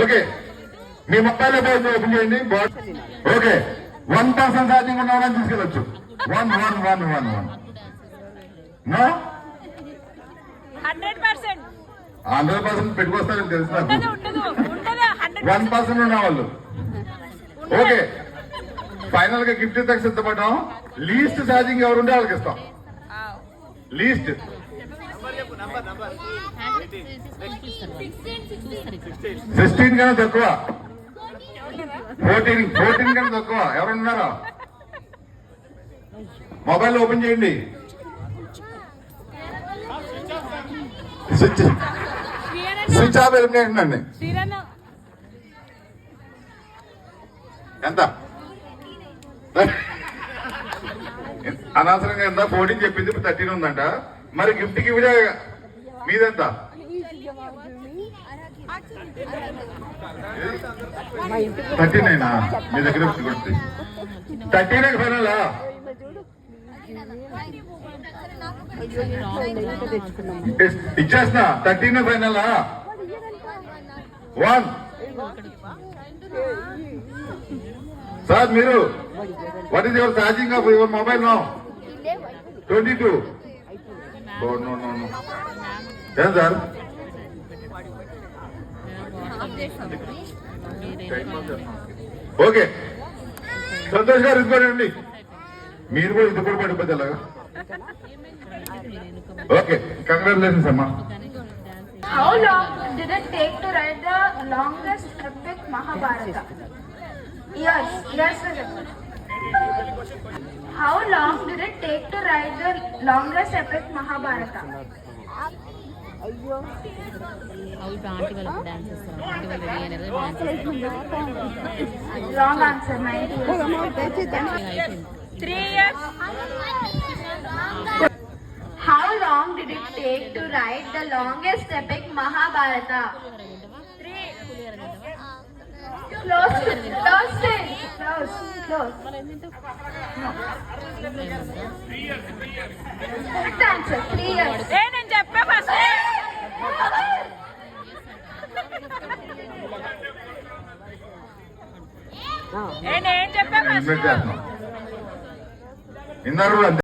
Okay, మీ mobile open చేయండి. Okay, 1% charging ఉన్న వాళ్ళని తీసుకెళ్ళొచ్చు. 1 నో 100% పెట్టుకొస్తారని తెలుసు నాకు. 1% ఉన్న వాళ్ళు. ఓకే, ఫైనల్ గా గిఫ్ట్ ఇస్తాక సిద్ధపడ్డాం. లీస్ట్ ఛార్జింగ్ ఎవరుంటే వాళ్ళకి ఇస్తాం. లీస్ట్ 16 కన్నా తక్కువ, 14 కన్నా తక్కువ ఎవరున్నారో మొబైల్ ఓపెన్ చేయండి. స్విచ్ ఆఫ్ ఎలిమినేషన్ అండి. ఎంత అనవసరంగా ఎంత 14 చెప్పింది, ఇప్పుడు 13 ఉందంట. మరి గిఫ్ట్ కి కూడా మీదెంత? 39 మీ దగ్గర 39 ఫైనల్. ఇచ్చేస్తున్నా 13 ఫైనల్. 1 సార్ మీరు what is your charging of your mobile now? 22. No ఏం సార్? ఓకే, సంతోష్ గారు ఇదిగోండి, మీరు కూడా ఇది కూడా పడిపోతే ఎలాగా? ఓకే, కంగ్రాచులేషన్స్ అమ్మా. How long did it take to write the longest epic Mahabharata? Yes. How long did it take to write the longest epic Mahabharata? Wrong answer. 3 years. How long did it take to write the longest epic Mahabharata? 3. Close. No. Correct answer. 3 years. నేను చెప్పా first. నేను చెప్పా first. ఇన్నారు